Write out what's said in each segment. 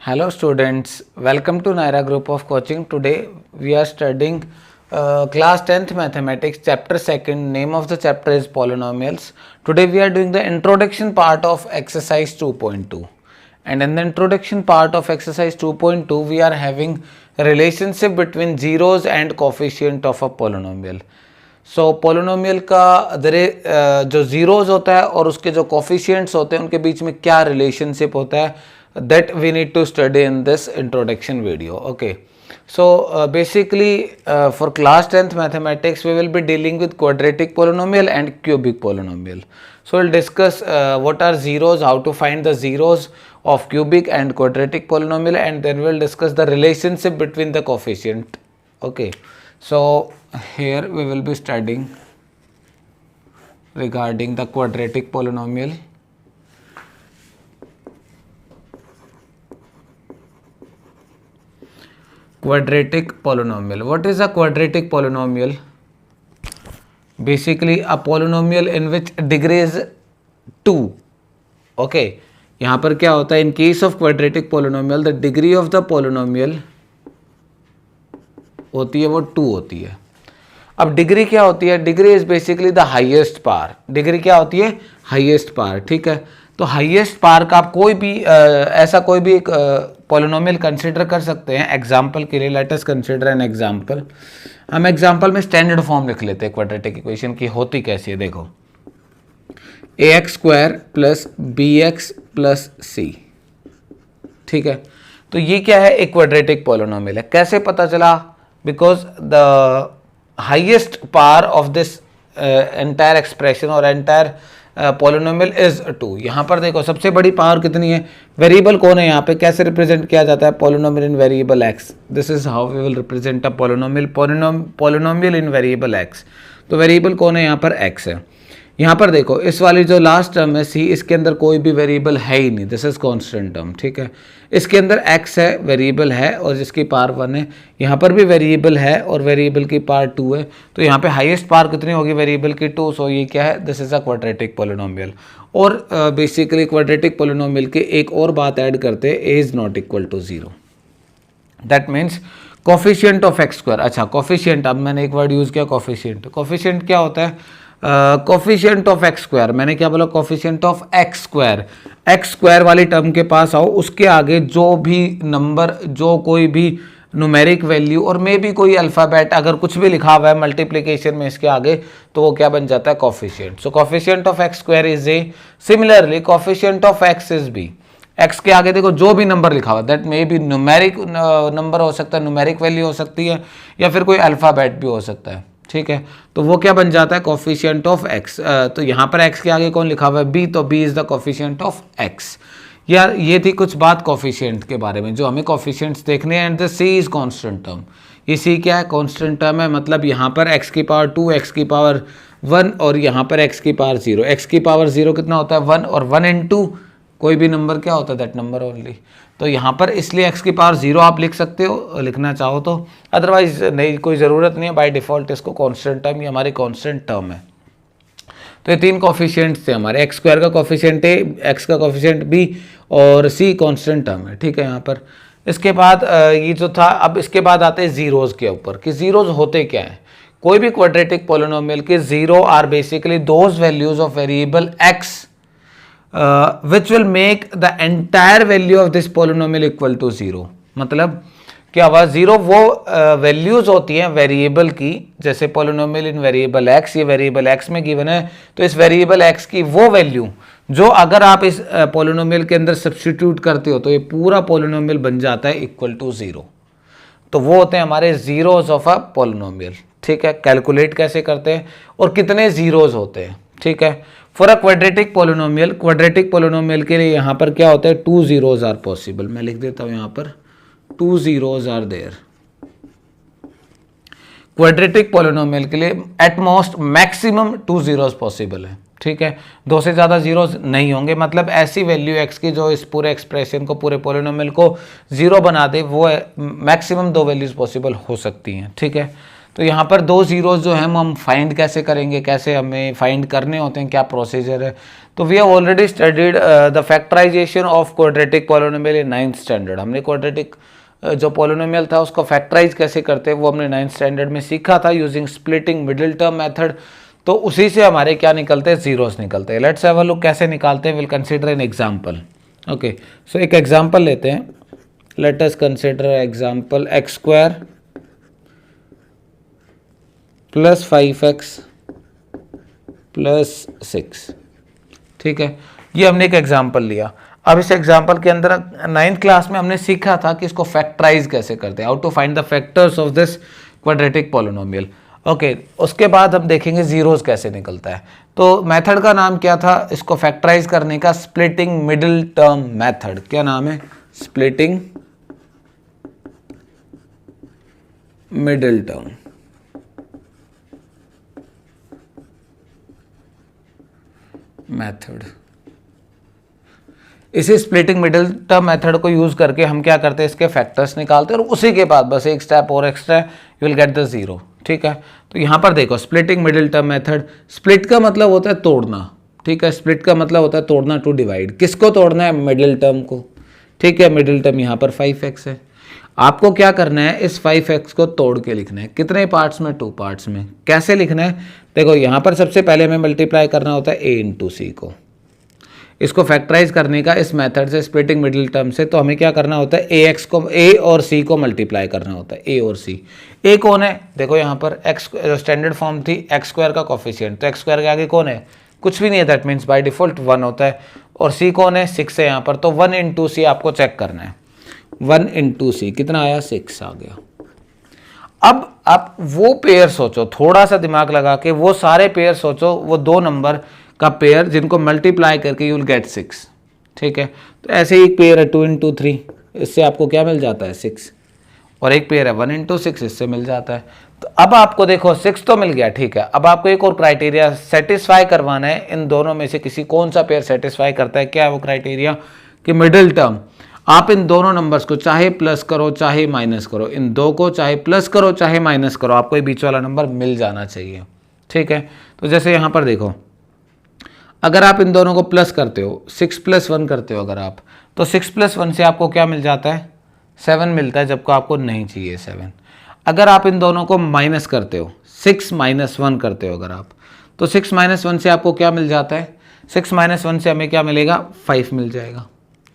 Hello students, welcome to Naira Group of Coaching. Today we are studying class 10th mathematics chapter 2nd. Name of the chapter is polynomials. Today we are doing the introduction part of exercise 2.2. And in the introduction part of exercise 2.2 we are having a relationship between zeros and coefficient of a polynomial. So polynomial का जो zeros होता है और उसके जो coefficients होते हैं उनके बीच में क्या रिलेशनशिप होता है, that we need to study in this introduction video. Okay, so basically for class 10th mathematics we will be dealing with quadratic polynomial and cubic polynomial. So will discuss what are zeros, how to find the zeros of cubic and quadratic polynomial, and then we will discuss the relationship between the coefficient. Okay, so here we will be studying regarding the quadratic polynomial. Quadratic polynomial. What is a quadratic polynomial? Basically a polynomial in which degree is 2. Okay, यहाँ पर क्या होता है, in case of quadratic polynomial the degree of the polynomial होती है वो 2 होती है. अब डिग्री क्या होती है? Degree is basically the highest power. Degree क्या होती है? Highest power. ठीक है, तो हाईएस्ट पार का आप कोई भी ऐसा कोई भी एक पॉलिनोमियल कंसीडर कर सकते हैं. एग्जांपल के लिए late us consider an example. हम एग्जांपल में स्टैंडर्ड फॉर्म लिख लेते हैं क्वाड्रेटिक इक्वेशन की. होती कैसी है देखो, ax² plus bx plus c. ठीक है, तो ये क्या है? एक क्वाड्रेटिक पॉलिनोमियल है. कैसे पता चला? Because the highest power of this entire expression और एंटायर पॉलिनोमियल इज 2. यहाँ पर देखो सबसे बड़ी पावर कितनी है? वेरिएबल कौन है यहाँ पे? कैसे रिप्रेजेंट किया जाता है polynomial in variable x? This is how we will represent a polynomial in variable x. तो वेरिएबल कौन है यहाँ पर? x है. यहाँ पर देखो इस वाली जो लास्ट टर्म है c, इसके अंदर कोई भी वेरिएबल है ही नहीं. This is constant term. ठीक है, इसके अंदर x है, वेरिएबल है और जिसकी पावर 1 है. यहाँ पर भी वेरिएबल है और वेरिएबल की पावर 2 है. तो यहाँ पे हाईएस्ट पावर कितनी होगी? वेरिएबल की 2. सो ये क्या है? This is a quadratic polynomial. और बेसिकली क्वाड्रेटिक पॉलिनोमियल के एक और बात ऐड करते हैं, a is not equal to 0. That means coefficient of x². अच्छा, कोफिशिएंट, अब मैंने एक वर्ड यूज़ किया कोफिशिएंट. कोफिशिएंट क्या होता है? Coefficient of x². मैंने क्या बोला? Coefficient of x². x² वाली टर्म के पास आओ, उसके आगे जो भी नंबर, जो कोई भी न्यूमेरिक वैल्यू और मे भी कोई अल्फ़ाबेट अगर कुछ भी लिखा हुआ है मल्टीप्लिकेशन में इसके आगे, तो वो क्या बन जाता है? Coefficient. So coefficient of x² is a. Similarly coefficient of x is b. x के आगे देखो जो भी नंबर लिखा हुआ, that may be numeric number हो सकता है, न्यूमेरिक वैल्यू हो सकती है, या फिर कोई अल्फ़ाबेट भी हो सकता है. ठीक है, तो वो क्या बन जाता है? Coefficient of x. तो यहाँ पर x के आगे कौन लिखा हुआ है? b. तो b is the coefficient of x. यार ये थी कुछ बात कोफिशिएंट के बारे में जो हमें कोफिशिएंट्स देखने हैं. And the c is constant term. ये c क्या है? कांस्टेंट टर्म है. मतलब यहाँ पर x की पावर 2, x की पावर 1 और यहाँ पर x की पावर 0. x की पावर 0 कितना होता है? 1. और 1 into कोई भी नंबर क्या होता है? That number only. तो यहाँ पर इसलिए x की पावर 0 आप लिख सकते हो लिखना चाहो तो, अदरवाइज नहीं, कोई ज़रूरत नहीं है. बाय डिफ़ॉल्ट इसको कांस्टेंट टर्म, ये हमारी कांस्टेंट टर्म है. तो ये 3 कोफिशिएंट्स थे हमारे. x² का कोफिशिएंट a, x का कोफिशिएंट b और c कांस्टेंट टर्म है. ठीक है, यहाँ पर इसके बाद ये जो था, अब इसके बाद आते हैं ज़ीरोज़ के ऊपर कि ज़ीरोज़ होते क्या हैं. कोई भी क्वाड्रेटिक पॉलिनोमियल के zero are basically those values of variable x which will make the entire value of this polynomial equal to 0. मतलब क्या हुआ? 0 वो वैल्यूज होती हैं वेरिएबल की, जैसे पोलिनोमियल इन वेरिएबल x, ये वेरिएबल x में गिवन है, तो इस वेरिएबल x की वो वैल्यू जो अगर आप इस पोलिनोमियल के अंदर सब्स्टिट्यूट करते हो तो ये पूरा पोलिनोमियल बन जाता है इक्वल टू 0. तो वो होते हैं हमारे जीरोज ऑफ अ पोलिनोमियल. ठीक है, कैलकुलेट कैसे करते हैं और कितने जीरोज होते हैं. ठीक है, for a quadratic polynomial, quadratic polynomial के लिए यहाँ पर क्या होता है? 2 zeros आर पॉसिबल. मैं लिख देता हूँ यहाँ पर 2 zeros are there. Quadratic polynomial के लिए at most maximum 2 zeros possible है. ठीक है, 2 से ज़्यादा जीरोज नहीं होंगे. मतलब ऐसी वैल्यू x की जो इस पूरे एक्सप्रेशन को, पूरे पोलिनोमियल को 0 बना दे, वो मैक्सिमम 2 वैल्यूज पॉसिबल हो सकती हैं. ठीक है, तो यहाँ पर 2 zeros जो हैं हम फाइंड कैसे करेंगे, कैसे हमें फाइंड करने होते हैं, क्या प्रोसीजर है? तो we have already studied the factorisation of quadratic polynomial in 9th standard. हमने क्वाड्रेटिक जो पॉलिनोमियल था उसको फैक्टराइज कैसे करते हैं वो हमने 9th स्टैंडर्ड में सीखा था using splitting middle term method. तो उसी से हमारे क्या निकलते हैं, जीरोस निकलते हैं। लेट्स हैव अ लुक कैसे निकालते हैं, will consider an example. Okay, so एक एग्जांपल लेते हैं। Let us consider example x square plus 5x plus 6। ठीक है, ये हमने एक एग्जांपल लिया। अब इस एग्जांपल के अंदर 9th क्लास में हमने सीखा था कि इसको फैक्टराइज कैसे करते हैं, how to find the factors of this quadratic polynomial. Okay, उसके बाद हम देखेंगे जीरोस कैसे निकलता है। तो मेथड का नाम क्या था इसको फैक्टराइज करने का, स्प्लिटिंग मिडिल टर्म मेथड। क्या नाम है, स्प्लिटिंग मिडिल टर्म मेथड। इसी स्प्लिटिंग मिडिल टर्म मेथड को यूज करके हम क्या करते हैं, इसके फैक्टर्स निकालते हैं और उसी के बाद बस एक स्टेप और extra, you will get the zero. ठीक है, तो यहां पर देखो splitting middle term method. Split का मतलब होता है तोड़ना। ठीक है, स्प्लिट का मतलब होता है तोड़ना, टू डिवाइड। किसको तोड़ना है, मिडिल टर्म को। ठीक है, मिडिल टर्म यहां पर 5x है। आपको क्या करना है, इस 5x को तोड़ के लिखना है। कितने पार्ट्स में, 2 पार्ट्स में। कैसे लिखना है, देखो यहां पर सबसे पहले हमें मल्टीप्लाई करना होता है a इंटू सी को। इसको फैक्टराइज करने का इस मेथड से, स्प्लिटिंग मिडिल टर्म से, तो हमें क्या करना होता है, a और c को मल्टीप्लाई करना होता है, a और c। a कौन है, देखो यहाँ पर x स्टैंडर्ड फॉर्म थी x स्क्वायर का कोफिशिएंट, तो x स्क्वायर के आगे कौन है, कुछ भी नहीं है, दैट मीन्स बाय डिफॉल्ट 1 होता है। और c कौन है, 6 है यहाँ पर, तो 1 इंटू सी आपको चेक करना है। 1 इंटू सी कितना आया, 6 आ गया। अब आप वो पेयर सोचो, थोड़ा सा दिमाग लगा के वो सारे पेयर सोचो, वो 2 नंबर का पेयर जिनको मल्टीप्लाई करके यू विल गेट 6। ठीक है, तो ऐसे ही एक पेयर है 2 इंटू 3, इससे आपको क्या मिल जाता है, 6। और एक पेयर है 1 इंटू 6, इससे मिल जाता है। तो अब आपको देखो 6 तो मिल गया। ठीक है, अब आपको एक और क्राइटेरिया सेटिस्फाई करवाना है, इन दोनों में से किसी कौन सा पेयर सेटिस्फाई करता है। क्या है वो क्राइटेरिया, कि मिडिल टर्म आप इन दोनों नंबर्स को चाहे प्लस करो चाहे माइनस करो, इन दो को चाहे प्लस करो चाहे माइनस करो, आपको ये बीच वाला नंबर मिल जाना चाहिए। ठीक है, तो जैसे यहाँ पर देखो, अगर आप इन दोनों को प्लस करते हो, 6 + 1 करते हो अगर आप, तो 6 + 1 से आपको क्या मिल जाता है, 7 मिलता है, जबकि आपको नहीं चाहिए 7। अगर आप इन दोनों को माइनस करते हो, 6 - 1 करते हो अगर आप, तो 6 - 1 से आपको क्या मिल जाता है, 6 - 1 से हमें क्या मिलेगा, 5 मिल जाएगा।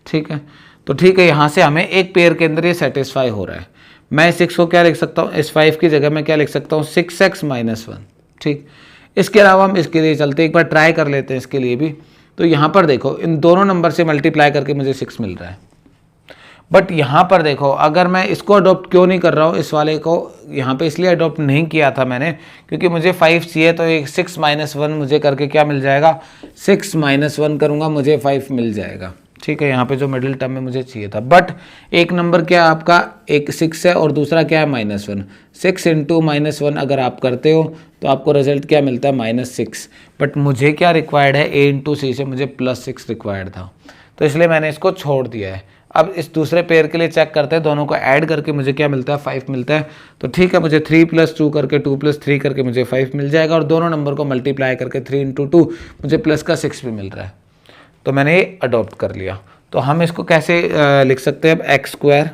ठीक है, तो ठीक है, यहाँ से हमें एक पेयर के अंदर ये सेटिस्फाई हो रहा है। मैं 6 को क्या लिख सकता हूँ, इस 5 की जगह मैं क्या लिख सकता हूँ, 6x - 1। ठीक, इसके अलावा हम इसके लिए चलते एक बार ट्राई कर लेते हैं इसके लिए भी। तो यहाँ पर देखो इन दोनों नंबर से मल्टीप्लाई करके मुझे 6 मिल रहा है। बट यहाँ पर देखो, अगर मैं इसको अडॉप्ट क्यों नहीं कर रहा हूँ, इस वाले को यहाँ पे इसलिए अडॉप्ट नहीं किया था मैंने, क्योंकि मुझे 5 चाहिए, तो एक 6 - 1 मुझे करके क्या मिल जाएगा, 6 - 1 करूँगा, मुझे 5 मिल जाएगा। ठीक है, यहाँ पे जो मिडिल टर्म में मुझे चाहिए था। बट एक नंबर क्या है आपका, एक 6 है और दूसरा क्या है, -1। 6 इंटू -1 अगर आप करते हो तो आपको रिजल्ट क्या मिलता है, -6। बट मुझे क्या रिक्वायर्ड है, a इंटू सी से मुझे +6 रिक्वायर्ड था, तो इसलिए मैंने इसको छोड़ दिया है। अब इस दूसरे पेयर के लिए चेक करते हैं, दोनों को ऐड करके मुझे क्या मिलता है, 5 मिलता है। तो ठीक है, मुझे 3 + 2 करके 2 + 3 करके मुझे 5 मिल जाएगा, और दोनों नंबर को मल्टीप्लाई करके 3 इंटू 2 मुझे प्लस का 6 भी मिल रहा है। तो मैंने ये अडॉप्ट कर लिया। तो हम इसको कैसे लिख सकते हैं, अब x स्क्वायर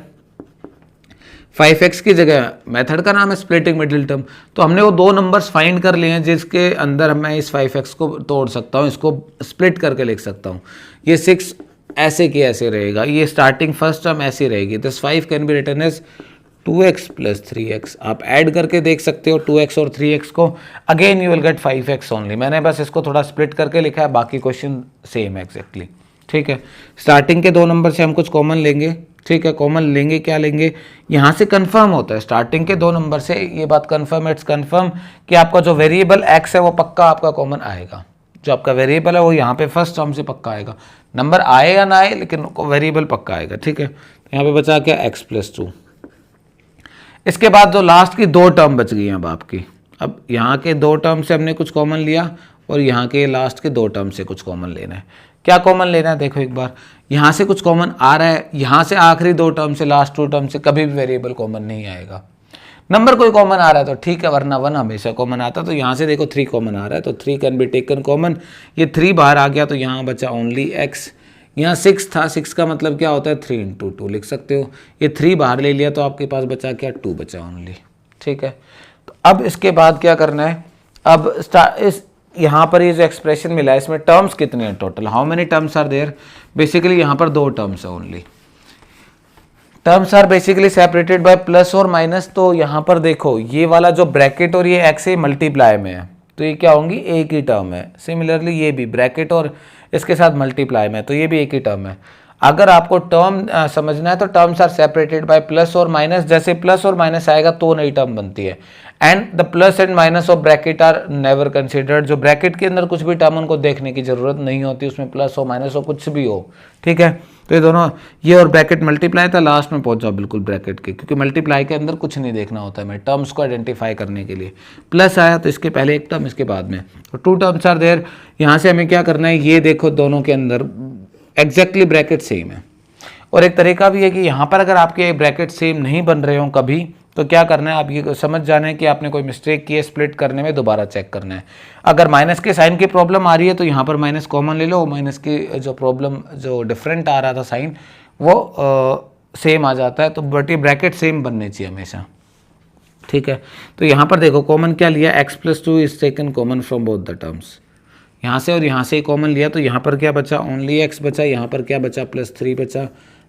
5x की जगह, मेथड का नाम है स्प्लिटिंग मिडिल टर्म। तो हमने वो 2 नंबर्स फाइंड कर लिए हैं जिसके अंदर मैं इस 5x को तोड़ सकता हूँ, इसको स्प्लिट करके लिख सकता हूँ। ये 6 ऐसे की ऐसे रहेगा, ये स्टार्टिंग फर्स्ट टर्म ऐसी रहेगी। This 5 can be written as 2x + 3x। आप ऐड करके देख सकते हो 2x और 3x को, again you will gate 5x only. मैंने बस इसको थोड़ा स्प्लिट करके लिखा है, बाकी क्वेश्चन सेम है एग्जैक्टली। ठीक है, स्टार्टिंग के 2 नंबर से हम कुछ कॉमन लेंगे। ठीक है, कॉमन लेंगे, क्या लेंगे, यहाँ से कंफर्म होता है स्टार्टिंग के 2 नंबर से, ये बात कंफर्म, इट्स कंफर्म कि आपका जो वेरिएबल x है वो पक्का आपका कॉमन आएगा। जो आपका वेरिएबल है वो यहाँ पे फर्स्ट टर्म से पक्का आएगा, नंबर आए या ना आए लेकिन वेरिएबल पक्का आएगा। ठीक है, तो यहाँ पे बचा क्या, x + 2। इसके बाद जो लास्ट की 2 टर्म बच गई हैं अब आपकी, अब यहाँ के 2 टर्म से हमने कुछ कॉमन लिया और यहाँ के लास्ट के 2 टर्म से कुछ कॉमन लेना है। क्या कॉमन लेना है, देखो एक बार, यहाँ से कुछ कॉमन आ रहा है, यहाँ से आखिरी 2 टर्म से, लास्ट 2 टर्म से कभी भी वेरिएबल कॉमन नहीं आएगा। नंबर कोई कॉमन आ रहा है तो ठीक है, वरना 1 हमेशा कॉमन आता है। तो यहाँ से देखो 3 कॉमन आ रहा है तो 3 कैन बी टेकन कॉमन, ये 3 बाहर आ गया तो यहाँ बचा ओनली x। यहाँ 6 था, 6 का मतलब क्या होता है 3 इंटू 2 लिख सकते हो, ये 3 बाहर ले लिया तो आपके पास बचा क्या 2 बचा ओनली। ठीक है, तो अब इसके बाद क्या करना है, अब इस यहाँ पर ये जो एक्सप्रेशन मिला है इसमें टर्म्स कितने हैं total, how many terms are there, basically यहाँ पर 2 टर्म्स है only. Terms are basically separated by plus और माइनस। तो यहाँ पर देखो ये वाला जो ब्रैकेट और ये एक्स है मल्टीप्लाई में है तो ये क्या होंगी, एक ही टर्म है। सिमिलरली ये भी ब्रैकेट और इसके साथ मल्टीप्लाई में तो ये भी एक ही टर्म है। अगर आपको टर्म समझना है तो terms are separated by plus और माइनस, जैसे प्लस और माइनस आएगा तो नई टर्म बनती है। And the plus and minus of bracket are never considered, जो ब्रैकेट के अंदर कुछ भी टर्म उनको देखने की जरूरत नहीं होती, उसमें प्लस हो माइनस हो कुछ भी हो। ठीक है, तो ये दोनों, ये और ब्रैकेट मल्टीप्लाई था, लास्ट में पहुंच जाओ बिल्कुल ब्रैकेट के, क्योंकि मल्टीप्लाई के अंदर कुछ नहीं देखना होता है, मैं टर्म्स को आइडेंटिफाई करने के लिए। प्लस आया तो इसके पहले एक टर्म इसके बाद में, तो 2 टर्म्स आर देयर। यहाँ से हमें क्या करना है, ये देखो दोनों के अंदर एग्जैक्टली ब्रैकेट सेम है। और एक तरीका भी है कि यहाँ पर अगर आपके ब्रैकेट सेम नहीं बन रहे हो कभी तो क्या करना है, आप ये समझ जाना है कि आपने कोई मिस्टेक की है, स्प्लिट करने में दोबारा चेक करना है। अगर माइनस के साइन की प्रॉब्लम आ रही है तो यहाँ पर माइनस कॉमन ले लो, माइनस की जो प्रॉब्लम जो डिफरेंट आ रहा था साइन वो सेम आ जाता है, तो बट ये ब्रैकेट सेम बनने चाहिए हमेशा। ठीक है, तो यहाँ पर देखो कॉमन क्या लिया, x+2 is taken common from both the terms. यहाँ से और यहाँ से कॉमन लिया तो यहाँ पर क्या बचा, ओनली x बचा, यहाँ पर क्या बचा +3 बचा,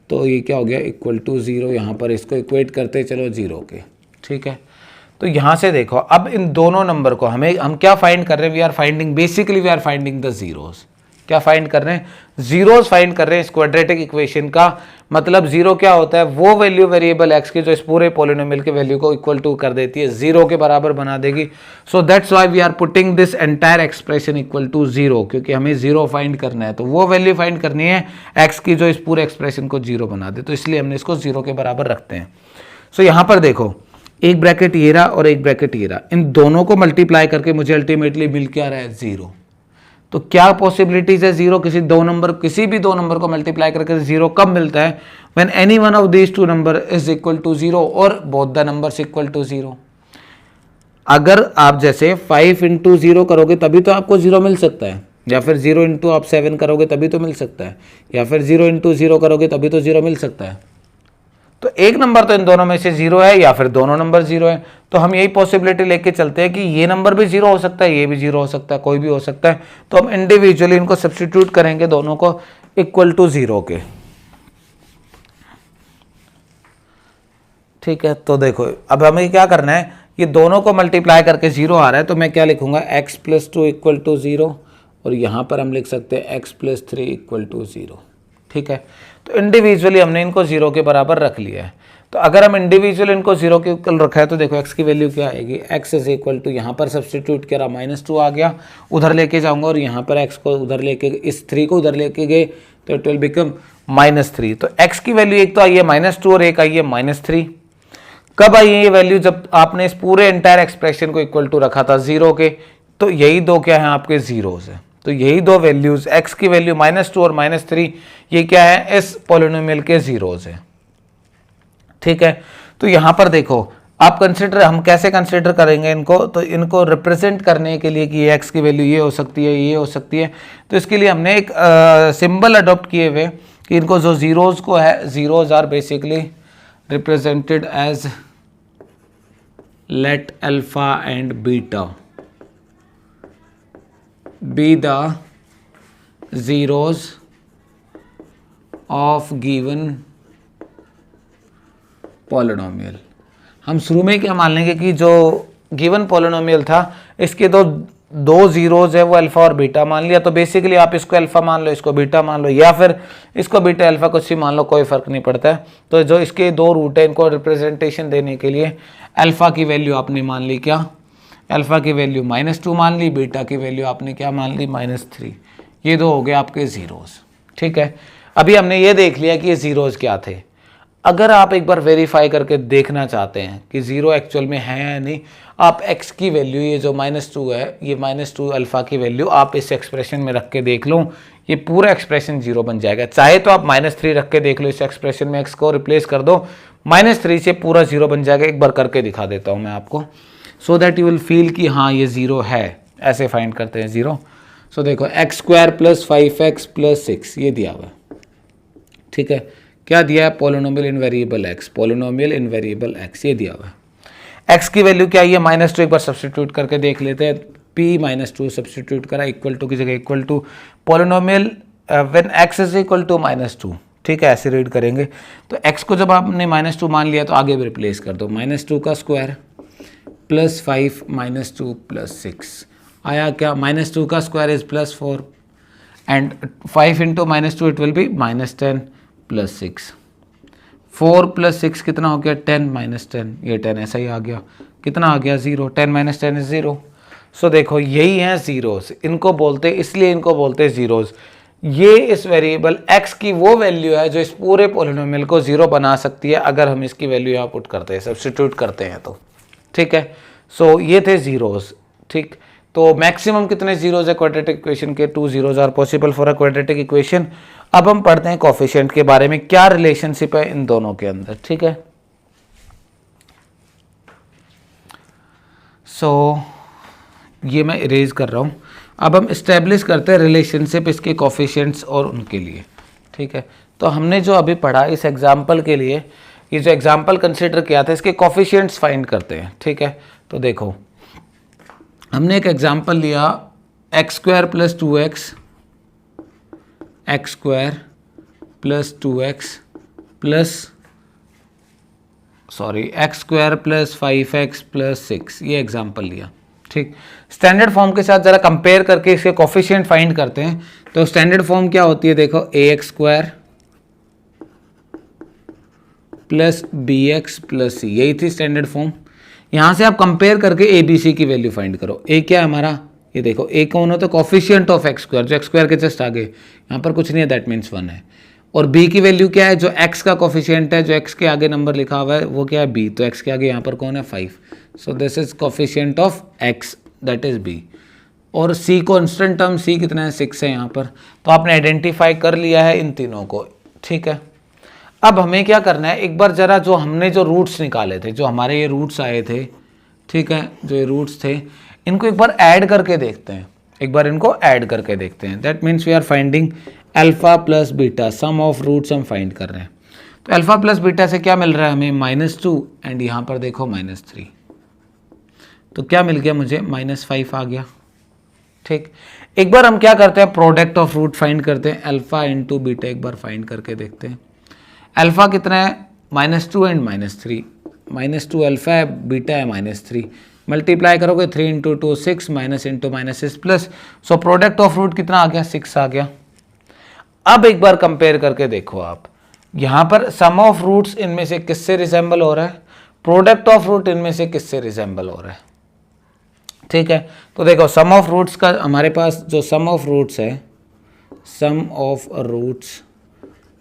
तो ये क्या हो गया इक्वल टू 0। यहाँ पर इसको इक्वेट करते चलो 0 के। ठीक है, तो यहाँ से देखो अब इन दोनों नंबर को हम क्या फाइंड कर रहे हैं, we are finding basically we are finding the zeros. क्या फाइंड कर रहे हैं, जीरोस फाइंड कर रहे हैं इस क्वाड्रेटिक इक्वेशन का। मतलब जीरो क्या होता है, वो वैल्यू वेरिएबल एक्स की जो इस पूरे पॉलिनोमियल के वैल्यू को इक्वल टू कर देती है, जीरो के बराबर बना देगी। So that's why we are putting this entire expression equal to zero, क्योंकि हमें जीरो फाइंड करना है, तो वो वैल्यू फाइंड करनी है एक्स की जो इस पूरे एक्सप्रेशन को जीरो बना दे, तो इसलिए हमने इसको जीरो के बराबर रखते हैं। सो यहाँ पर देखो एक ब्रैकेट ये रहा और एक ब्रैकेट ये रहा, इन दोनों को मल्टीप्लाई करके मुझे अल्टीमेटली मिल क्या रहा है, जीरो। तो क्या पॉसिबिलिटीज है जीरो, किसी भी दो नंबर को मल्टीप्लाई करके जीरो कब मिलता है, when any one of these two number is equal to zero और both the numbers equal to zero. अगर आप जैसे 5 इंटू 0 करोगे तभी तो आपको जीरो मिल सकता है, या फिर 0 इंटू आप 7 करोगे तभी तो मिल सकता है, या फिर 0 इंटू 0 करोगे तभी तो जीरो मिल सकता है। तो एक नंबर तो इन दोनों में से जीरो है या फिर दोनों नंबर जीरो है, तो हम यही पॉसिबिलिटी लेके चलते हैं कि ये नंबर भी जीरो हो सकता है, ये भी जीरो हो सकता है, कोई भी हो सकता है। तो हम इंडिविजुअली इनको सब्स्टिट्यूट करेंगे दोनों को इक्वल टू जीरो के। ठीक है, तो देखो अब हमें क्या करना है, ये दोनों को मल्टीप्लाई करके जीरो आ रहा है, तो मैं क्या लिखूंगा x+2 इक्वल टू जीरो, और यहाँ पर हम लिख सकते हैं x+3 इक्वल टू जीरो। ठीक है, तो इंडिविजुअली हमने इनको जीरो के बराबर रख लिया है। तो अगर हम इंडिविजुअल इनको जीरो के इक्वल रखा है तो देखो x की वैल्यू क्या आएगी, x इज इक्वल टू, यहाँ पर सब्स्टिट्यूट करा -2 आ गया, उधर लेके जाऊंगा और यहाँ पर x को उधर लेके, इस 3 को उधर लेके गए तो इट विल बिकम -3। तो x की वैल्यू एक तो आई है -2 और एक आई है -3। कब आई है ये वैल्यू, जब आपने इस पूरे एंटायर एक्सप्रेशन को इक्वल टू रखा था जीरो के। तो यही दो क्या है आपके जीरोस है, तो यही दो वैल्यूज x की वैल्यू -2 और -3 ये क्या है इस पॉलिनोमियल के जीरोस है। ठीक है, तो यहां पर देखो आप हम कैसे कंसिडर करेंगे इनको, तो इनको रिप्रेजेंट करने के लिए कि ये x की वैल्यू ये हो सकती है, ये हो सकती है, तो इसके लिए हमने एक सिंबल अडॉप्ट किए हुए कि इनको जो जीरोस को है, zeros are basically represented as let alpha and beta be the zeros of given polynomial। हम शुरू में क्या मान लेंगे कि जो गिवन पॉलिनोमियल था इसके दो जीरोज है, वो अल्फा और बीटा मान लिया। तो बेसिकली आप इसको अल्फा मान लो, इसको बीटा मान लो, या फिर इसको बीटा अल्फा कुछ भी मान लो, कोई फर्क नहीं पड़ता है। तो जो इसके दो रूट है इनको रिप्रेजेंटेशन देने के लिए अल्फा की वैल्यू आपने मान ली क्या, अल्फा की वैल्यू -2 मान ली, बीटा की वैल्यू आपने क्या मान ली -3। ये दो हो गए आपके जीरोस। ठीक है, अभी हमने ये देख लिया कि ये जीरोस क्या थे। अगर आप एक बार वेरीफाई करके देखना चाहते हैं कि जीरो एक्चुअल में है या नहीं, आप x की वैल्यू ये जो -2 है, ये -2 अल्फा की वैल्यू आप इस एक्सप्रेशन में रख के देख लो, ये पूरा एक्सप्रेशन जीरो बन जाएगा। चाहे तो आप -3 रख के देख लो इस एक्सप्रेशन में, x को रिप्लेस कर दो, -3 से पूरा जीरो बन जाएगा। एक बार करके दिखा देता हूँ मैं आपको, so that you will feel कि हाँ ये जीरो है। ऐसे फाइंड करते हैं जीरो। सो देखो x² + 5x + 6 ये दिया हुआ है, ठीक है। क्या दिया है? पोलिनोमियल इन वेरिएबल x, पोलिनोमियल इन वेरिएबल x ये दिया हुआ है। x की वैल्यू क्या है? -2 एक बार सब्स्टिट्यूट करके देख लेते हैं। p -2 सब्स्टिट्यूट करा, इक्वल टू की जगह equal to polynomial when x is equal to -2, ठीक है, ऐसे रीड करेंगे। तो x को जब आपने -2 मान लिया तो आगे भी रिप्लेस कर दो, -2 का स्क्वायर + 5 -2 + 6 आया क्या? -2 का square is +4 and 5 into -2 it will B -10 + 6। 4 + 6 कितना हो गया? 10 -10, ये 10 ऐसा ही आ गया। कितना आ गया? 0। 10 - 10 इज 0। सो देखो यही है जीरोस, इनको बोलते, इसलिए इनको बोलते हैं जीरोस। ये इस वेरिएबल x की वो वैल्यू है जो इस पूरे पोलिनोमियल को जीरो बना सकती है अगर हम इसकी वैल्यू यहाँ पुट करते हैं, सब्स्टिट्यूट करते हैं तो, ठीक है। सो ये थे जीरोस, ठीक। तो मैक्सिमम कितने जीरोस है क्वाड्रेटिक इक्वेशन के? 2 zeros are possible for a quadratic equation. अब हम पढ़ते हैं कोफिशिएंट के बारे में, क्या रिलेशनशिप है इन दोनों के अंदर, ठीक है। सो ये मैं इरेज कर रहा हूँ। अब हम इस्टेब्लिश करते हैं रिलेशनशिप इसके कोफिशिएंट्स और उनके लिए, ठीक है। तो हमने जो अभी पढ़ा इस एग्जाम्पल के लिए, ये जो एग्जाम्पल कंसिडर किया था इसके कोफिशिएंट्स फाइंड करते हैं, ठीक है। तो देखो हमने एक एग्जाम्पल लिया x² + 2x, x² + 2x x² + 5x + 6, ये एग्जाम्पल लिया, ठीक। स्टैंडर्ड फॉर्म के साथ जरा कंपेयर करके इसके कोफिशिएंट फाइंड करते हैं। तो स्टैंडर्ड फॉर्म क्या होती है? देखो ax² + bx + c, यही थी स्टैंडर्ड फॉर्म। यहाँ से आप कंपेयर करके a b c की वैल्यू फाइंड करो। a क्या है हमारा? ये देखो a कौन होता है? कोफिशिएंट ऑफ x², जो x² के जस्ट आगे, यहाँ पर कुछ नहीं है, दैट मीन्स 1 है। और b की वैल्यू क्या है? जो x का कोफिशिएंट है, जो x के आगे नंबर लिखा हुआ है वो क्या है? b। तो x के आगे यहाँ पर कौन है? 5। So this is coefficient of x, that is b। और c कॉन्स्टेंट टर्म c कितना है? 6 है यहाँ पर। तो आपने आइडेंटिफाई कर लिया है इन तीनों को, ठीक है। अब हमें क्या करना है, एक बार जरा जो हमने जो रूट्स निकाले थे, जो हमारे ये रूट्स आए थे, ठीक है, जो ये रूट्स थे, इनको एक बार ऐड करके देखते हैं। एक बार इनको ऐड करके देखते हैं। That means we are finding alpha plus beta, sum of roots हम फाइंड कर रहे हैं। तो अल्फा प्लस बीटा से क्या मिल रहा है हमें? -2 एंड यहाँ पर देखो -3। तो क्या मिल गया मुझे? -5 आ गया, ठीक। एक बार हम क्या करते हैं, प्रोडक्ट ऑफ रूट फाइंड करते हैं। अल्फा इंटू बीटा एक बार फाइंड करके देखते हैं। अल्फा कितना है? -2 एंड -3। -2 अल्फा है, बीटा है -3। मल्टीप्लाई करोगे 3 into 2 6, minus into minus is plus. So product of root कितना आ गया? 6 आ गया। अब एक बार कंपेयर करके देखो आप, यहाँ पर सम ऑफ रूट्स इनमें से किससे रिजेंबल हो रहा है? प्रोडक्ट ऑफ रूट इनमें से किससे रिजेंबल हो रहा है? ठीक है, तो देखो सम ऑफ रूट्स का हमारे पास जो सम ऑफ रूट्स है, सम ऑफ रूट्स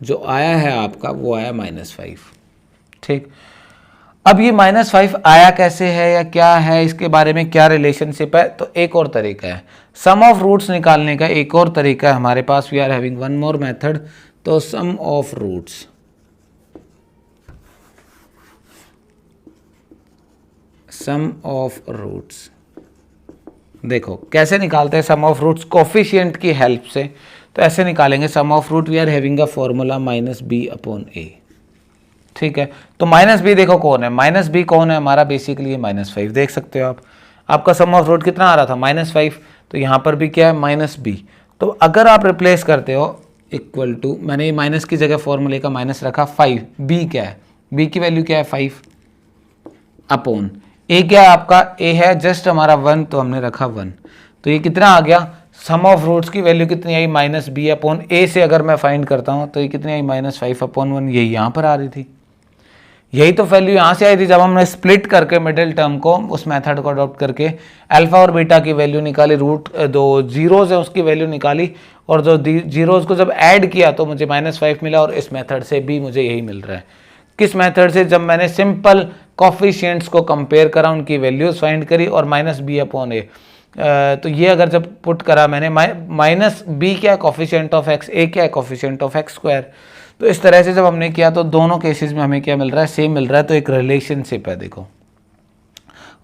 जो आया है आपका वो आया -5। ठीक, अब ये -5 आया कैसे है या क्या है, इसके बारे में क्या रिलेशनशिप है? तो एक और तरीका है सम ऑफ रूट्स निकालने का, एक और तरीका है हमारे पास। We are having one more method. तो sum of roots, sum of roots देखो कैसे निकालते हैं सम ऑफ रूट्स, कोफिशिएंट की हेल्प से। तो ऐसे निकालेंगे sum of root, we are having a formula -b/a। ठीक है, तो -b देखो कौन है, -b कौन है हमारा, बेसिकली ये -5 देख सकते हो आप। आपका सम ऑफ रूट कितना आ रहा था? -5। तो यहाँ पर भी क्या है? -b। तो अगर आप रिप्लेस करते हो इक्वल टू, मैंने ये माइनस की जगह फॉर्मूले का माइनस रखा, 5। b क्या है? b की वैल्यू क्या है? 5 अपॉन a क्या है आपका? a है जस्ट हमारा 1, तो हमने रखा 1। तो ये कितना आ गया? सम ऑफ रूट्स की वैल्यू कितनी आई? -b/a से अगर मैं फाइंड करता हूँ तो ये कितनी आई? -5/1। यही यहाँ पर आ रही थी, यही तो वैल्यू यहाँ से आई थी जब हमने स्प्लिट करके मिडिल टर्म को, उस मेथड को अडॉप्ट करके अल्फा और बीटा की वैल्यू निकाली, रूट दो जीरोज है उसकी वैल्यू निकाली, और जो जीरोज को जब ऐड किया तो मुझे -5 मिला। और इस मेथड से भी मुझे यही मिल रहा है। किस मेथड से? जब मैंने सिंपल कोफिशिएंट्स को कंपेयर करा, उनकी वैल्यूज फाइंड करी और -b/a। तो ये अगर जब पुट करा मैंने माइनस बी क्या है कोफिशिएंट ऑफ एक्स, ए क्या है कोफिशिएंट ऑफ एक्स स्क्वायर, तो इस तरह से जब हमने किया तो दोनों केसेस में हमें क्या मिल रहा है, सेम मिल रहा है। तो एक रिलेशनशिप है देखो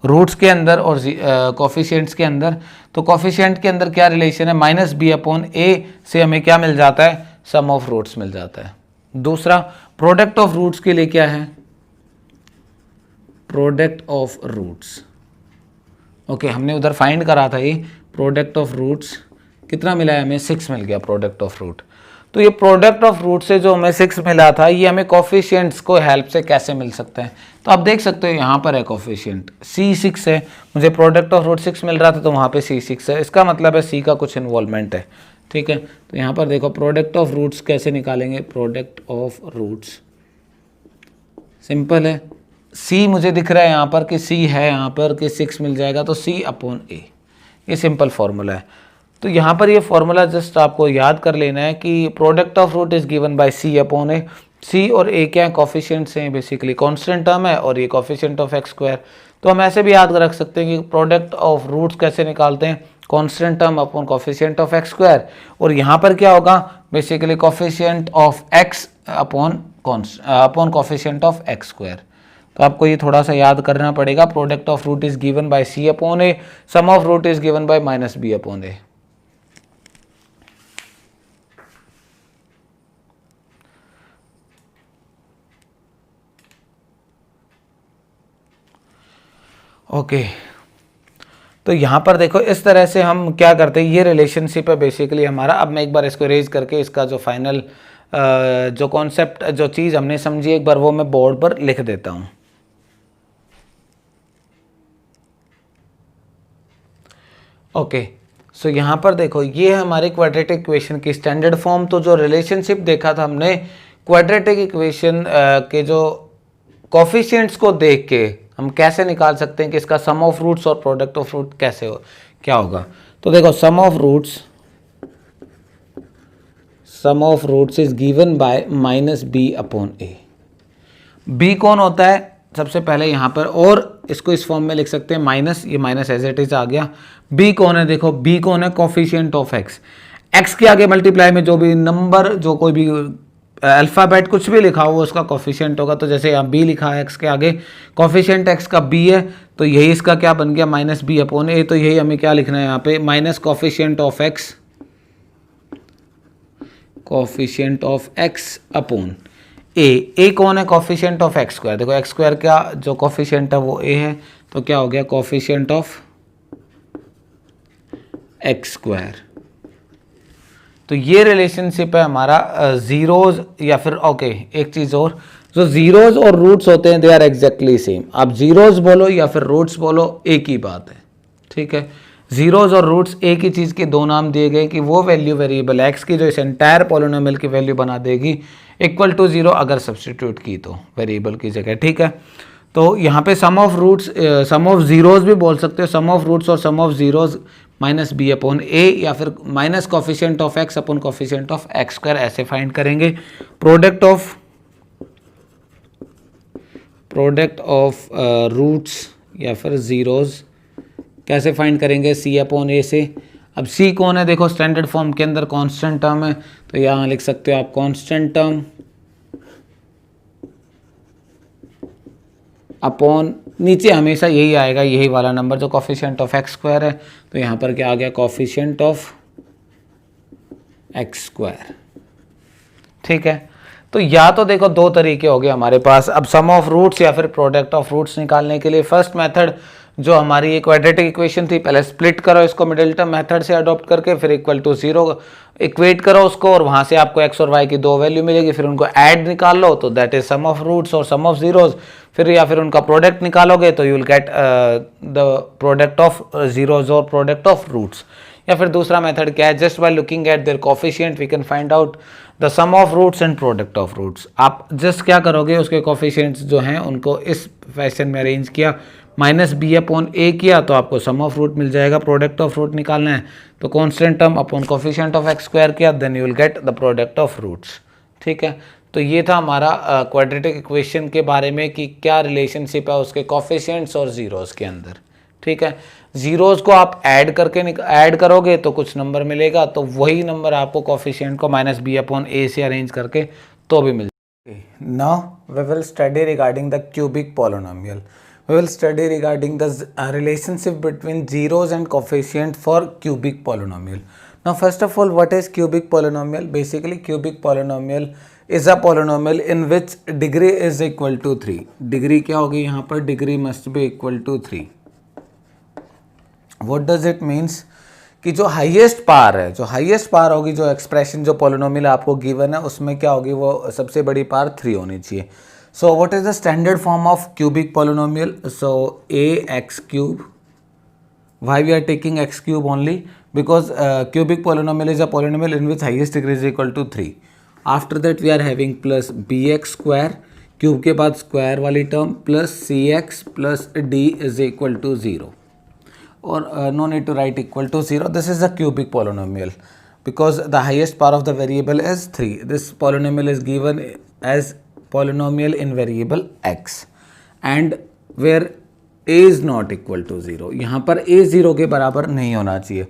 रूट्स के अंदर और कोफिशिएंट्स के अंदर। तो कोफिशिएंट के अंदर क्या रिलेशन है, माइनस बी अपॉन ए से हमें क्या मिल जाता है, सम ऑफ रूट्स मिल जाता है। दूसरा प्रोडक्ट ऑफ रूट्स के लिए क्या है, प्रोडक्ट ऑफ रूट्स, ओके हमने उधर फाइंड करा था ये प्रोडक्ट ऑफ रूट्स, कितना मिला है हमें, 6 मिल गया प्रोडक्ट ऑफ रूट। तो ये प्रोडक्ट ऑफ रूट से जो हमें 6 मिला था ये हमें कोफिशिएंट्स को हेल्प से कैसे मिल सकता है, तो आप देख सकते हो यहाँ पर है कोफिशिएंट C6 है, मुझे प्रोडक्ट ऑफ रूट 6 मिल रहा था तो वहाँ पे C6 है, इसका मतलब है C का कुछ इन्वॉल्वमेंट है, ठीक है। तो यहाँ पर देखो प्रोडक्ट ऑफ रूट्स कैसे निकालेंगे, प्रोडक्ट ऑफ रूट्स सिंपल है, C मुझे दिख रहा है यहाँ पर कि C है यहाँ पर कि 6 मिल जाएगा तो C अपॉन A, ये सिंपल फार्मूला है। तो यहाँ पर ये फार्मूला जस्ट आपको याद कर लेना है कि product of root is given by C upon A, C और A क्या है, कोफिशिएंट्स हैं, बेसिकली कांस्टेंट टर्म है और ये कोफिशिएंट ऑफ एक्स स्क्वायर। तो हम ऐसे भी याद रख सकते हैं कि प्रोडक्ट ऑफ रूट्स कैसे निकालते हैं, constant term upon coefficient of x square, और यहाँ पर क्या होगा, basically coefficient of x upon coefficient of x square. तो आपको ये थोड़ा सा याद करना पड़ेगा, product of root is given by C upon A, sum of root is given by minus B upon A। Okay तो यहाँ पर देखो इस तरह से हम क्या करते हैं, ये रिलेशनशिप है बेसिकली हमारा। अब मैं एक बार इसको रेज करके इसका जो फाइनल जो कॉन्सेप्ट जो चीज़ हमने समझी एक बार वो मैं बोर्ड पर लिख देता हूँ। ओके सो यहाँ पर देखो ये है हमारी क्वाड्रेटिक इक्वेशन की स्टैंडर्ड फॉर्म। तो जो रिलेशनशिप देखा था हमने क्वाड्रेटिक इक्वेशन के जो कोफिशिएंट्स को देख के हम कैसे निकाल सकते हैं कि इसका सम ऑफ रूट्स और प्रोडक्ट ऑफ रूट कैसे हो क्या होगा। तो देखो sum of roots is given by minus B upon a. B कौन होता है सबसे पहले यहाँ पर, और इसको इस फॉर्म में लिख सकते हैं माइनस, ये माइनस एज इट इज आ गया। बी कौन है, देखो बी कौन है, कोफिशिएंट ऑफ एक्स। एक्स के आगे मल्टीप्लाई में जो भी नंबर, जो कोई भी अल्फ़ाबेट कुछ भी लिखा हुआ उसका कोफिशिएंट होगा। तो जैसे यहाँ बी लिखा है एक्स के आगे, कोफिशिएंट एक्स का बी है तो यही इसका क्या बन गया, माइनस बी अपॉन ए। तो यही हमें क्या लिखना है यहाँ पे, minus coefficient of x upon a कौन है, कोफिशिएंट ऑफ एक्स स्क्वायर। देखो एक्स स्क्वायर का जो कोफिशिएंट है वो ए है, तो क्या हो गया कोफिशिएंट ऑफ एक्स स्क्वायर। तो ये रिलेशनशिप है हमारा जीरोज या फिर ओके एक चीज़ और, जो जीरोज और रूट्स होते हैं दे आर एग्जैक्टली सेम। आप जीरोज बोलो या फिर रूट्स बोलो एक ही बात है, ठीक है। जीरोज और रूट्स एक ही चीज़ के दो नाम दिए गए कि वो वैल्यू वेरिएबल एक्स की जो इस एंटायर पॉलिनोमियल की वैल्यू बना देगी इक्वल टू 0 अगर सब्सटीट्यूट की तो वेरिएबल की जगह, ठीक है। तो यहाँ पे sum of roots, sum of zeros भी बोल सकते हो, सम ऑफ रूट्स और sum of zeros minus B upon a या फिर minus coefficient of x upon coefficient of x square, ऐसे फाइंड करेंगे। प्रोडक्ट ऑफ रूट्स या फिर जीरोज कैसे फाइंड करेंगे, सी अपॉन ए से। अब सी कौन है, देखो स्टैंडर्ड फॉर्म के अंदर कांस्टेंट टर्म है, तो यहाँ लिख सकते हो आप कांस्टेंट टर्म अपॉन, नीचे हमेशा यही आएगा यही वाला नंबर जो कोफिशिएंट ऑफ एक्स स्क्वायर है, तो यहाँ पर क्या आ गया कोफिशिएंट ऑफ एक्स स्क्वायर, ठीक है। तो या तो देखो दो तरीके हो गए हमारे पास अब सम ऑफ रूट्स या फिर प्रोडक्ट ऑफ रूट्स निकालने के लिए। फर्स्ट मेथड जो हमारी ये क्वाड्रेटिक इक्वेशन थी, पहले स्प्लिट करो इसको मिडिल टर्म मेथड से अडॉप्ट करके, फिर इक्वल टू 0 इक्वेट करो उसको और वहाँ से आपको एक्स और वाई की दो वैल्यू मिलेगी, फिर उनको ऐड निकाल लो तो that is sum of roots और सम ऑफ जीरोज, फिर या फिर उनका प्रोडक्ट निकालोगे तो you will get the product of zeros और प्रोडक्ट ऑफ रूट्स। या फिर दूसरा मेथड क्या है, just by looking at their coefficient we can find out the sum of roots and product of roots. आप जस्ट क्या करोगे, उसके कोफिशिएंट्स जो हैं उनको इस फैशन में अरेंज किया, माइनस बी अपॉन ए किया तो आपको सम ऑफ रूट मिल जाएगा। प्रोडक्ट ऑफ रूट निकालना है तो constant term upon coefficient of x square किया, then you will get the product of roots, ठीक है। तो ये था हमारा क्वाड्रेटिक इक्वेशन के बारे में कि क्या रिलेशनशिप है उसके कोफिशिएंट्स और जीरोस के अंदर, ठीक है। जीरोज को आप ऐड करोगे तो कुछ नंबर मिलेगा, तो वही नंबर आपको कोफिशिएंट को माइनस बी अपॉन ए से अरेंज करके तो भी मिल जाएगा। Now we will study regarding the cubic polynomial. We will study regarding the relationship between zeros and coefficient for cubic polynomial. Now first of all, what is cubic polynomial? Basically cubic polynomial is a polynomial in which degree is equal to 3. Degree क्या होगी यहाँ पर? Degree must be equal to 3. What does it means? कि जो highest power है, जो highest power होगी, जो एक्सप्रेशन जो पॉलिनोमियल आपको गिवन है उसमें क्या होगी, वो सबसे बड़ी पावर 3 होनी चाहिए. So what is the standard form of cubic polynomial? So ax cube. Why we are taking x cube only? Because cubic polynomial is a polynomial in which highest degree is equal to 3. After that we are having plus bx square, cube के बाद square वाली term, plus cx plus d is equal to 0. Or no need to write equal to 0. This is a cubic polynomial because the highest power of the variable is 3. This polynomial is given as polynomial in variable x and where a is not equal to 0. यहाँ पर a 0 के बराबर नहीं होना चाहिए.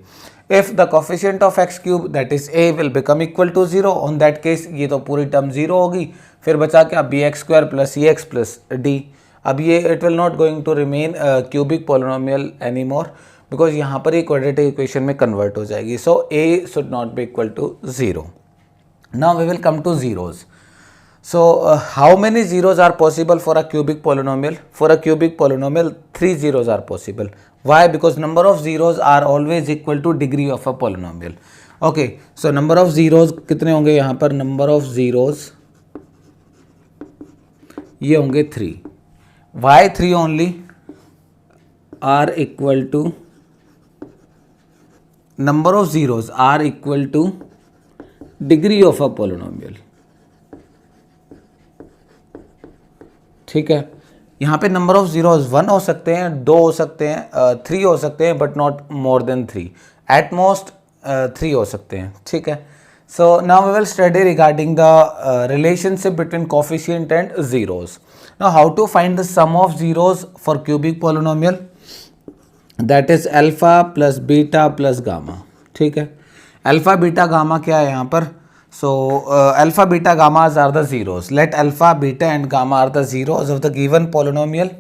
If the coefficient of x cube that is a will become equal to 0, on that case ये तो पूरी टर्म 0 होगी. फिर बचा क्या? bx square plus cx plus d. अब ये it will not going to remain cubic polynomial anymore because यहाँ पर ये quadratic equation में convert हो जाएगी. So a should not be equal to 0. Now we will come to zeros. So how many zeros are possible for a cubic polynomial? For a cubic polynomial 3 zeros are possible. Why? Because number of zeros are always equal to degree of a polynomial. Okay, so number of zeros कितने होंगे यहाँ पर? Number of zeros ये होंगे 3. Why 3 only? Are equal to number of zeros are equal to degree of a polynomial. ठीक है. यहाँ पे नंबर ऑफ जीरोज 1 हो सकते हैं, 2 हो सकते हैं, 3 हो सकते हैं, but not more than 3. At most 3 हो सकते हैं. ठीक है. So now we will study regarding the relationship between coefficient and zeros. Now how to find the sum of zeros for cubic polynomial? That is alpha plus beta plus gamma. ठीक है. Alpha beta gamma क्या है यहाँ पर? So alpha beta gammas are the zeros. Let alpha beta and gamma are the zeros of the given polynomial.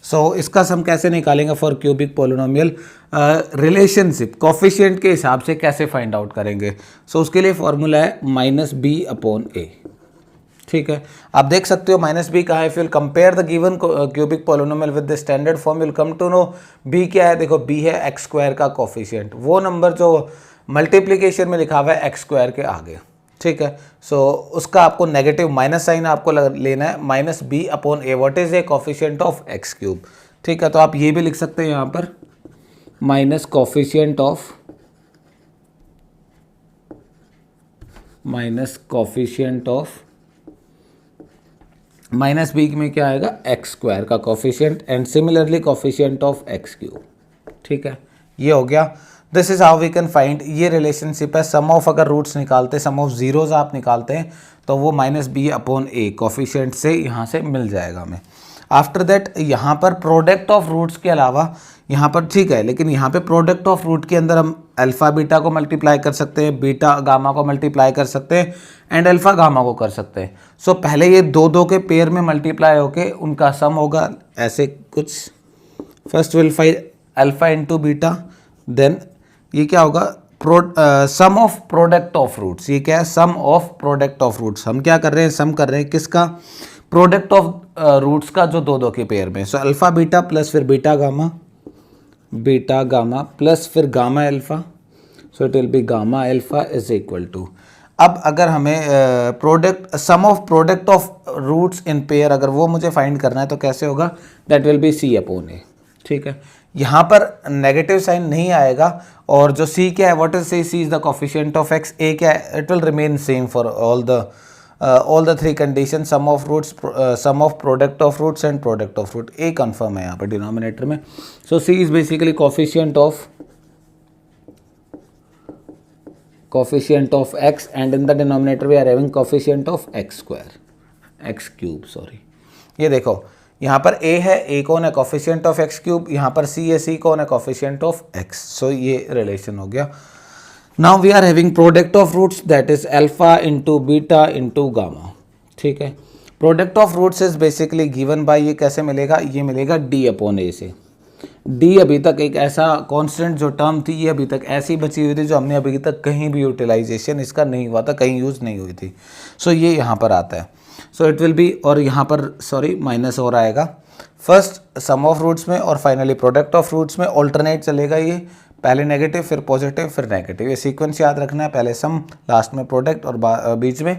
So इसका सम कैसे निकालेंगे for cubic polynomial? Relationship coefficient के हिसाब से कैसे फाइंड आउट करेंगे? सो उसके लिए फॉर्मूला है माइनस बी अपॉन ए. ठीक है. आप देख सकते हो माइनस बी कहाँ है. If you will compare the given cubic polynomial with the standard form, you will come to know B क्या है. देखो बी है एक्स स्क्वायर का कोफिशिएंट, वो नंबर जो मल्टीप्लीकेशन में लिखा हुआ है एक्स स्क्वायर के आगे. ठीक है. सो उसका आपको नेगेटिव माइनस साइन आपको लेना है. Minus B upon A, what is A coefficient of X cube. ठीक है. तो आप ये भी लिख सकते हैं यहाँ पर minus coefficient of minus B में क्या आएगा? एक्स स्क्वायर का coefficient and similarly coefficient of X cube. ठीक है. ये हो गया. This is how we can find. ये रिलेशनशिप है. सम ऑफ अगर रूट्स निकालते, सम ऑफ जीरोज आप निकालते हैं तो वो माइनस बी अपॉन ए कोफिशिएंट से यहाँ से मिल जाएगा हमें. आफ्टर दैट यहाँ पर प्रोडक्ट ऑफ रूट्स के अलावा यहाँ पर ठीक है, लेकिन यहाँ पे प्रोडक्ट ऑफ रूट के अंदर हम अल्फा बीटा को मल्टीप्लाई कर सकते हैं, बीटा गामा को मल्टीप्लाई कर सकते हैं एंड अल्फा गामा को कर सकते हैं. सो पहले ये दो के पेयर में मल्टीप्लाई होके उनका सम होगा ऐसे कुछ. First will find alpha into beta, then ये क्या होगा? Sum of product of roots. ये क्या है? Sum of product of roots. हम क्या कर रहे हैं? सम कर रहे हैं किसका? प्रोडक्ट ऑफ रूट्स का जो दो के पेयर में. सो अल्फा बीटा प्लस फिर बीटा गामा प्लस फिर gamma alpha. So it will be gamma alpha is equal to. अब अगर हमें sum of product of roots in pair अगर वो मुझे फाइंड करना है तो कैसे होगा? That will be c upon a. ठीक है. यहाँ पर नेगेटिव साइन नहीं आएगा. और जो सी क्या है? What is C? C is the coefficient of x. A क्या है? It will remain same for all the 3 condition. Sum of roots, sum of product of roots and product of root. A confirm है यहाँ पर denominator में. So C is basically coefficient of x and in the denominator we are having coefficient of x square, x cube. Sorry, ये देखो यहाँ पर a है, a कौन है, कोफिशिएंट ऑफ एक्स क्यूब, यहाँ पर c है, c कौन है, कोफिशिएंट ऑफ x। सो ये रिलेशन हो गया। Now we are having product of roots that is alpha into beta into gamma. ठीक है, product of roots is basically given by, ये कैसे मिलेगा, ये मिलेगा d अपॉन a से। d अभी तक एक ऐसा कांस्टेंट जो टर्म थी, ये अभी तक ऐसी बची हुई थी जो हमने अभी तक कहीं भी यूटिलाइजेशन इसका नहीं हुआ था, कहीं यूज़ नहीं हुई थी। सो ये यहाँ पर आता है। सो इट विल बी, और यहाँ पर सॉरी माइनस और आएगा, फर्स्ट सम ऑफ रूट्स में और फाइनली प्रोडक्ट ऑफ रूट्स में ऑल्टरनेट चलेगा। ये पहले नेगेटिव फिर पॉजिटिव फिर नेगेटिव, ये सीक्वेंस याद रखना है, पहले सम लास्ट में प्रोडक्ट और बीच में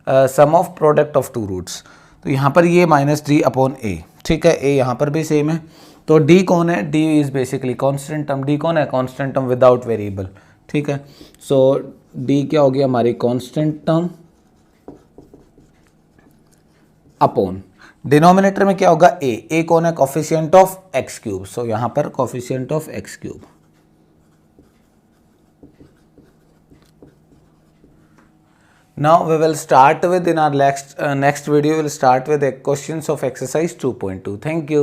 sum of product of two roots. तो यहाँ पर ये माइनस डी अपॉन ए। ठीक है, ए यहाँ पर भी सेम है। तो डी कौन है, D is basically constant term. D कौन है, कॉन्स्टेंट टर्म विदाउट वेरिएबल। ठीक है, सो डी क्या हो गया हमारी कॉन्स्टेंट टर्म अपॉन डिनोमिनेटर में क्या होगा, ए कौन है, कोफिशिएंट ऑफ एक्स क्यूब। सो यहाँ पर coefficient of X cube. Now we will start with, in our next video we will start with the questions of exercise 2.2. Thank you.